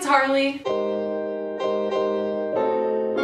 it's Harley.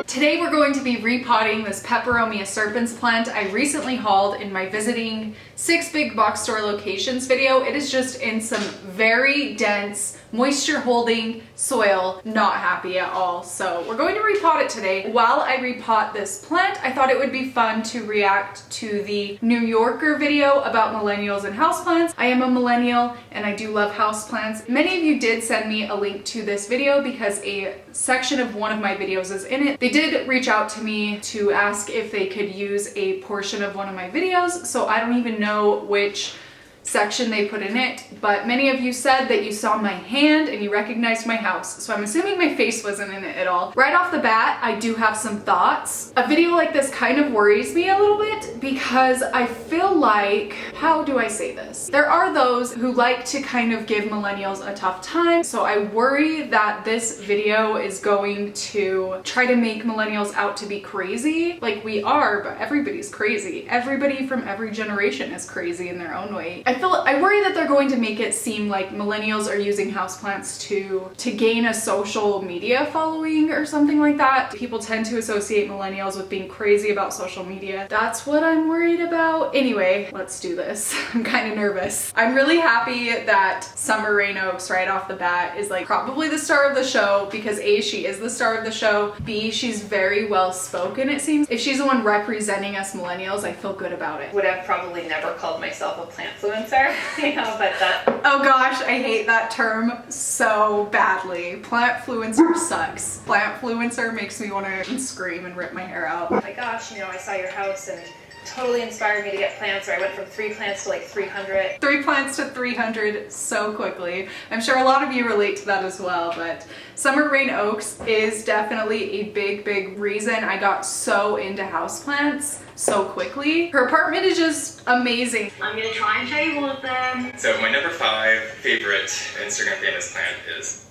Today we're going to be repotting this Peperomia serpens plant I recently hauled in my visiting 6 big box store locations video. It is just in some very dense, moisture holding soil. Not happy at all. So we're going to repot it today. While I repot this plant, I thought it would be fun to react to the New Yorker video about millennials and houseplants. I am a millennial and I do love houseplants. Many of you did send me a link to this video because a section of one of my videos is in it. They did reach out to me to ask if they could use a portion of one of my videos, so I don't even know which section they put in it, but many of you said that you saw my hand and you recognized my house, so I'm assuming my face wasn't in it at all. Right off the bat, I do have some thoughts. A video like this kind of worries me a little bit because I feel like, how do I say this? There are those who like to kind of give millennials a tough time, so I worry that this video is going to try to make millennials out to be crazy. Like we are, but everybody's crazy. Everybody from every generation is crazy in their own way. I worry that they're going to make it seem like millennials are using houseplants to gain a social media following or something like that. People tend to associate millennials with being crazy about social media. That's what I'm worried about. Anyway, let's do this. I'm kind of nervous. I'm really happy that Summer Rain Oaks right off the bat is like probably the star of the show because A, she is the star of the show. B, she's very well spoken, it seems. If she's the one representing us millennials, I feel good about it. Would have probably never called myself a plant fluencer. You know, but that. Oh gosh, I hate that term so badly. Plant fluencer sucks. Plant fluencer makes me want to scream and rip my hair out. Oh my gosh, you know, I saw your house and totally inspired me to get plants, or I went from 3 plants to like 300. 3 plants to 300 so quickly. I'm sure a lot of you relate to that as well, but Summer Rain Oaks is definitely a big reason I got so into houseplants so quickly. Her apartment is just amazing. I'm gonna try and show you one of them. So my number 5 favorite Instagram famous plant is...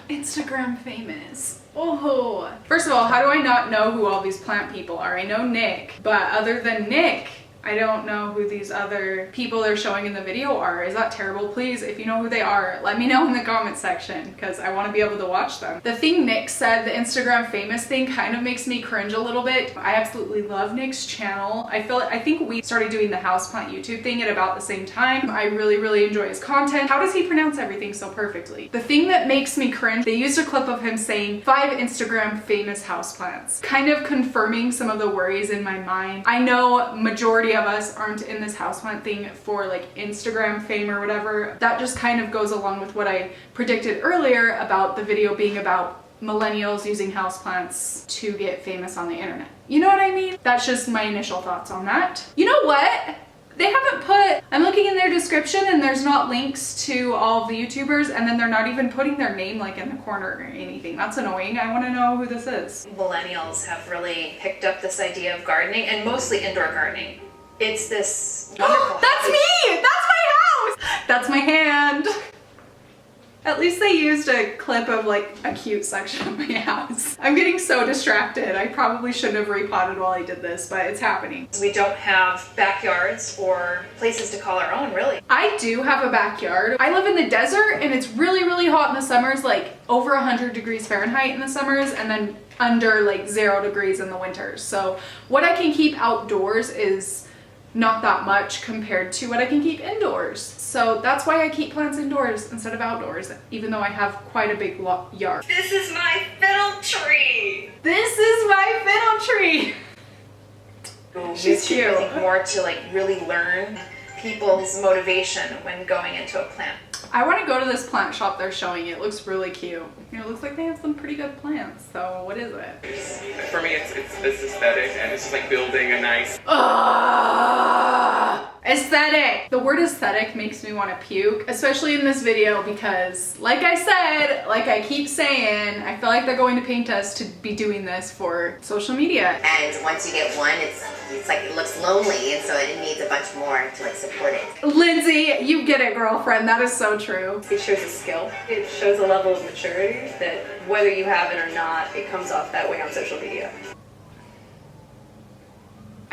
Instagram famous. Oh, first of all, how do I not know who all these plant people are? I know Nick, but other than Nick, I don't know who these other people they're showing in the video are. Is that terrible? Please, if you know who they are, let me know in the comment section because I want to be able to watch them. The thing Nick said, the Instagram famous thing, kind of makes me cringe a little bit. I absolutely love Nick's channel. I think we started doing the houseplant YouTube thing at about the same time. I really enjoy his content. How does he pronounce everything so perfectly? The thing that makes me cringe, they used a clip of him saying 5 Instagram famous houseplants, kind of confirming some of the worries in my mind. I know majority of us aren't in this houseplant thing for like Instagram fame or whatever. That just kind of goes along with what I predicted earlier about the video being about millennials using houseplants to get famous on the internet. You know what I mean? That's just my initial thoughts on that. You know what? They haven't put, I'm looking in their description and there's not links to all of the YouTubers, and then they're not even putting their name like in the corner or anything. That's annoying. I want to know who this is. Millennials have really picked up this idea of gardening, and mostly indoor gardening. It's this wonderful That's me! That's my house! That's my hand. At least they used a clip of like a cute section of my house. I'm getting so distracted. I probably shouldn't have repotted while I did this, but it's happening. We don't have backyards or places to call our own, really. I do have a backyard. I live in the desert and it's really hot in the summers, like over 100 degrees Fahrenheit in the summers, and then under like 0 degrees in the winters. So what I can keep outdoors is not that much compared to what I can keep indoors. So that's why I keep plants indoors instead of outdoors, even though I have quite a big yard. This is my fiddle tree. This is my fiddle tree. She's cute. I think more to like really learn people's motivation when going into a plant. I want to go to this plant shop they're showing. It looks really cute. You know, it looks like they have some pretty good plants. So what is it? For me, it's this aesthetic, and it's just like building a nice... Aesthetic! The word aesthetic makes me want to puke, especially in this video because, like I said, like I keep saying, I feel like they're going to paint us to be doing this for social media. And once you get one, it's like it looks lonely, and so it needs a bunch more to like support it. Lindsay, you get it, girlfriend. That is so true. It shows a skill. It shows a level of maturity that whether you have it or not, it comes off that way on social media.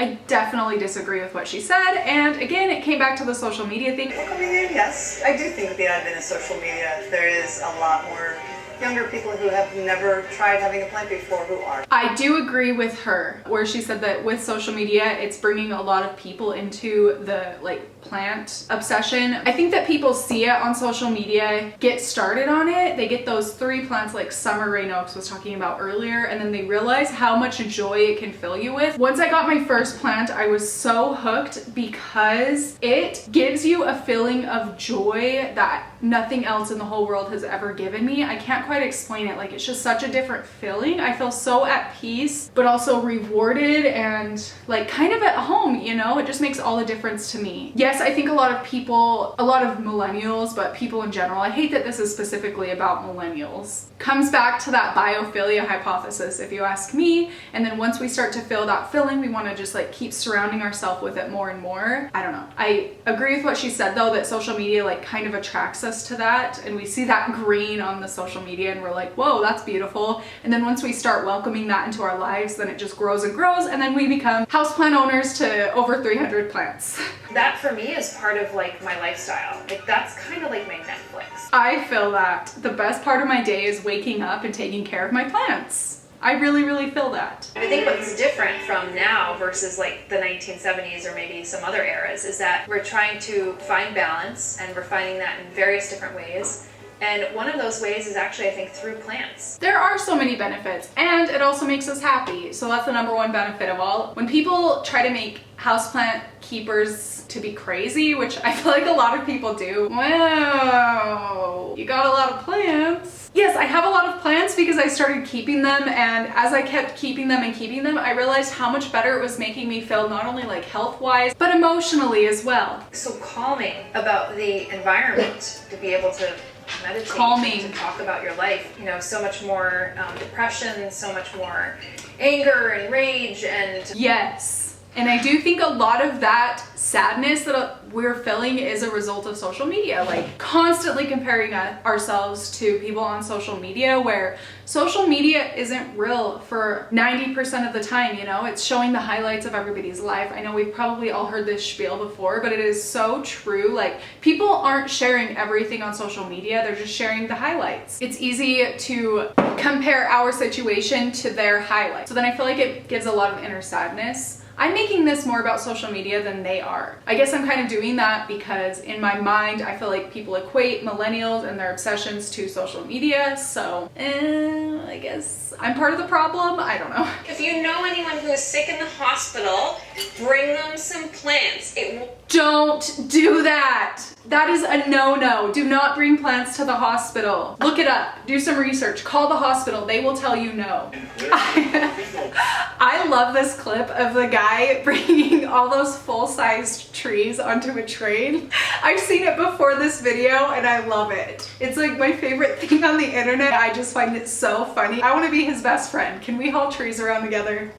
I definitely disagree with what she said, and again, it came back to the social media thing. Coming in, yes. I do think with the advent of social media, there is a lot more younger people who have never tried having a plant before who are. I do agree with her, where she said that with social media, it's bringing a lot of people into the plant obsession. I think that people see it on social media, get started on it, they get those 3 plants like Summer Rain Oaks was talking about earlier, and then they realize how much joy it can fill you with. Once I got my first plant, I was so hooked because it gives you a feeling of joy that nothing else in the whole world has ever given me. I can't quite explain it. Like, it's just such a different feeling. I feel so at peace, but also rewarded and like kind of at home, you know? It just makes all the difference to me. Yes, I think a lot of people, a lot of millennials, but people in general, I hate that this is specifically about millennials, comes back to that biophilia hypothesis, if you ask me. And then once we start to feel that feeling, we want to just like keep surrounding ourselves with it more and more. I don't know. I agree with what she said though, that social media like kind of attracts us to that, and we see that green on the social media and we're like, whoa, that's beautiful. And then once we start welcoming that into our lives, then it just grows and grows, and then we become houseplant owners to over 300 plants. That for me is part of like my lifestyle. Like, that's kind of like my Netflix. I feel that. The best part of my day is waking up and taking care of my plants. I really, really feel that. I think what's different from now versus like the 1970s or maybe some other eras is that we're trying to find balance, and we're finding that in various different ways. And one of those ways is actually, I think, through plants. There are so many benefits, and it also makes us happy. So that's the number one benefit of all. When people try to make houseplant keepers to be crazy, which I feel like a lot of people do. Wow, you got a lot of plants. Yes, I have a lot of plants because I started keeping them, and as I kept keeping them and keeping them, I realized how much better it was making me feel, not only like health-wise, but emotionally as well. So calming about the environment to be able to meditate, Calming. to talk about your life. You know, so much more depression, so much more anger and rage and... Yes. And I do think a lot of that sadness that we're feeling is a result of social media, like constantly comparing ourselves to people on social media, where social media isn't real for 90% of the time, you know? It's showing the highlights of everybody's life. I know we've probably all heard this spiel before, but it is so true. Like, people aren't sharing everything on social media, they're just sharing the highlights. It's easy to compare our situation to their highlights. So then I feel like it gives a lot of inner sadness. I'm making this more about social media than they are. I guess I'm kind of doing that because in my mind, I feel like people equate millennials and their obsessions to social media. So, I guess I'm part of the problem. I don't know. If you know anyone who is sick in the hospital, bring them some plants. Don't do that. That is a no-no. Do not bring plants to the hospital. Look it up. Do some research. Call the hospital. They will tell you no. I love this clip of the guy bringing all those full-sized trees onto a train. I've seen it before this video and I love it. It's like my favorite thing on the internet. I just find it so funny. I want to be his best friend. Can we haul trees around together?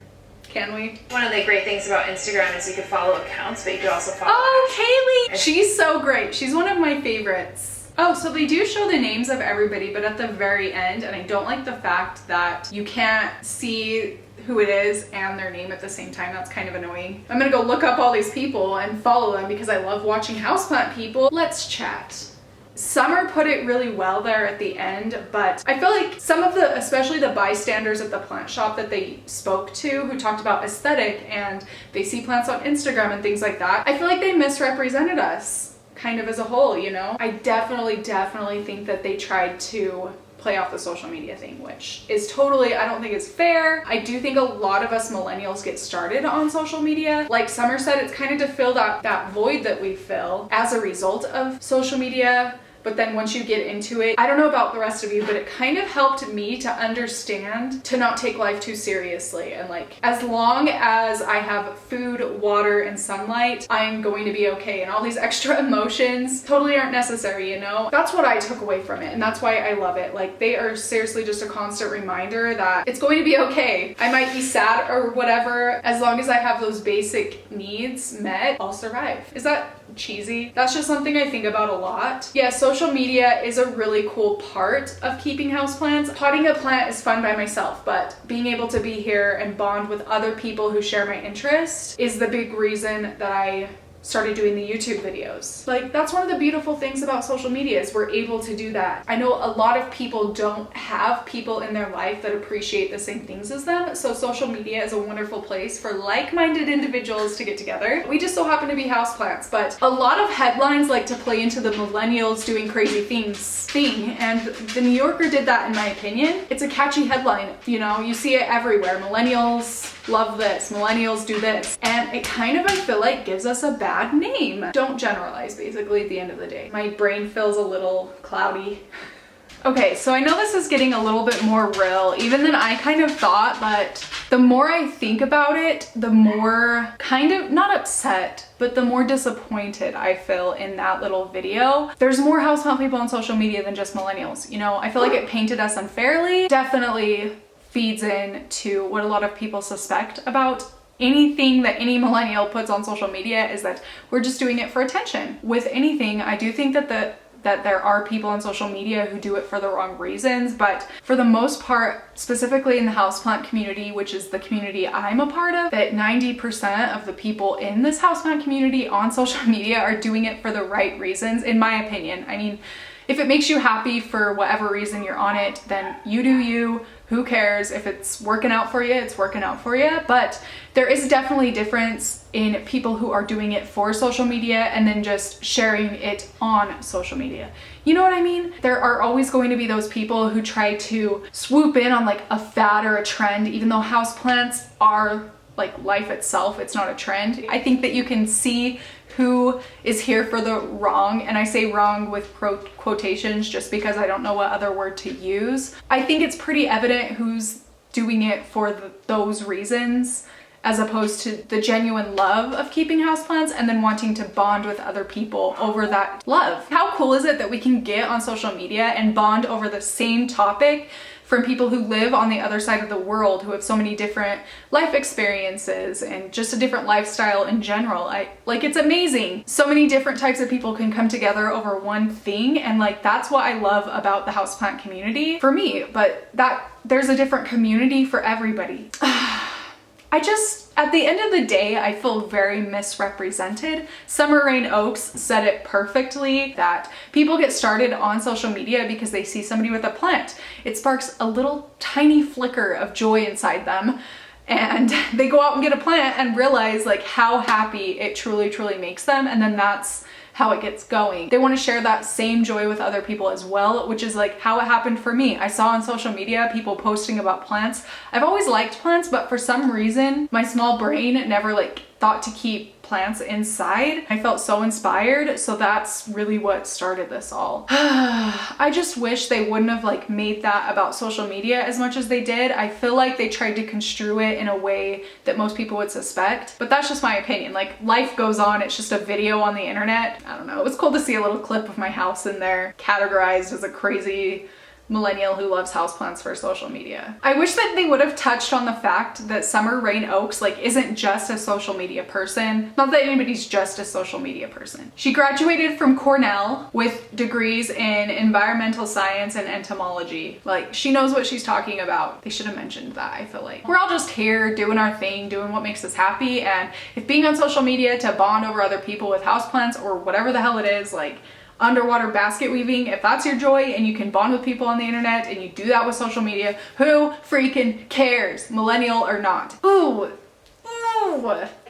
Can we? One of the great things about Instagram is you could follow accounts, but you could also follow... Oh, Kaylee! She's so great. She's one of my favorites. Oh, so they do show the names of everybody, but at the very end, and I don't like the fact that you can't see who it is and their name at the same time. That's kind of annoying. I'm gonna go look up all these people and follow them because I love watching houseplant people. Let's chat. Summer put it really well there at the end, but I feel like some of the, especially the bystanders at the plant shop that they spoke to, who talked about aesthetic and they see plants on Instagram and things like that, I feel like they misrepresented us kind of as a whole, you know? I definitely think that they tried to play off the social media thing, which is totally, I don't think it's fair. I do think a lot of us millennials get started on social media. Like Summer said, it's kind of to fill that void that we fill as a result of social media. But then once you get into it, I don't know about the rest of you, but it kind of helped me to understand to not take life too seriously. And like, as long as I have food, water, and sunlight, I'm going to be okay. And all these extra emotions totally aren't necessary, you know? That's what I took away from it. And that's why I love it. Like, they are seriously just a constant reminder that it's going to be okay. I might be sad or whatever. As long as I have those basic needs met, I'll survive. Is that cheesy. That's just something I think about a lot. Yeah, social media is a really cool part of keeping houseplants. Potting a plant is fun by myself, but being able to be here and bond with other people who share my interest is the big reason that I started doing the YouTube videos. Like, that's one of the beautiful things about social media is we're able to do that. I know a lot of people don't have people in their life that appreciate the same things as them, so social media is a wonderful place for like-minded individuals to get together. We just so happen to be houseplants, but a lot of headlines like to play into the millennials doing crazy things thing, and the New Yorker did that in my opinion. It's a catchy headline, you know, you see it everywhere. Millennials love this, millennials do this, and it kind of, I feel like, gives us a bad name. Don't generalize, basically, at the end of the day. My brain feels a little cloudy. Okay, so I know this is getting a little bit more real, even than I kind of thought, but the more I think about it, the more kind of, not upset, but the more disappointed I feel in that little video. There's more houseplant people on social media than just millennials. You know, I feel like it painted us unfairly. Definitely feeds into what a lot of people suspect about anything that any millennial puts on social media, is that we're just doing it for attention. With anything, I do think that that there are people on social media who do it for the wrong reasons, but for the most part, specifically in the houseplant community, which is the community I'm a part of, that 90% of the people in this houseplant community on social media are doing it for the right reasons, in my opinion. I mean, if it makes you happy for whatever reason you're on it, then you do you. Who cares? If it's working out for you, it's working out for you. But there is definitely a difference in people who are doing it for social media and then just sharing it on social media. You know what I mean? There are always going to be those people who try to swoop in on like a fad or a trend, even though houseplants are like life itself. It's not a trend. I think that you can see who is here for the wrong, and I say wrong with quotations just because I don't know what other word to use. I think it's pretty evident who's doing it for those reasons, as opposed to the genuine love of keeping houseplants and then wanting to bond with other people over that love. How cool is it that we can get on social media and bond over the same topic from people who live on the other side of the world, who have so many different life experiences and just a different lifestyle in general. It's amazing. So many different types of people can come together over one thing, and like that's what I love about the houseplant community for me, but that there's a different community for everybody. At the end of the day, I feel very misrepresented. Summer Rain Oaks said it perfectly, that people get started on social media because they see somebody with a plant. It sparks a little tiny flicker of joy inside them, and they go out and get a plant and realize like how happy it truly, truly makes them, and then that's how it gets going. They want to share that same joy with other people as well, which is like how it happened for me. I saw on social media people posting about plants. I've always liked plants, but for some reason, my small brain never like thought to keep plants inside. I felt so inspired, so that's really what started this all. I just wish they wouldn't have like made that about social media as much as they did. I feel like they tried to construe it in a way that most people would suspect, but that's just my opinion. Like, life goes on, it's just a video on the internet. I don't know, it was cool to see a little clip of my house in there, categorized as a crazy millennial who loves houseplants for social media. I wish that they would have touched on the fact that Summer Rain Oaks like isn't just a social media person. Not that anybody's just a social media person. She graduated from Cornell with degrees in environmental science and entomology. Like, she knows what she's talking about. They should have mentioned that, I feel like. We're all just here doing our thing, doing what makes us happy, and if being on social media to bond over other people with houseplants or whatever the hell it is, like underwater basket weaving, if that's your joy and you can bond with people on the internet and you do that with social media, who freaking cares, millennial or not? Ooh.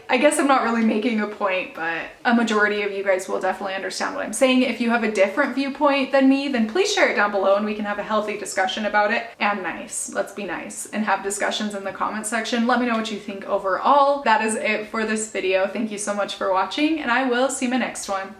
I guess I'm not really making a point, but a majority of you guys will definitely understand what I'm saying. If you have a different viewpoint than me, then please share it down below and we can have a healthy discussion about it. And nice, let's be nice and have discussions in the comment section. Let me know what you think overall. That is it for this video. Thank you so much for watching, and I will see you in my next one.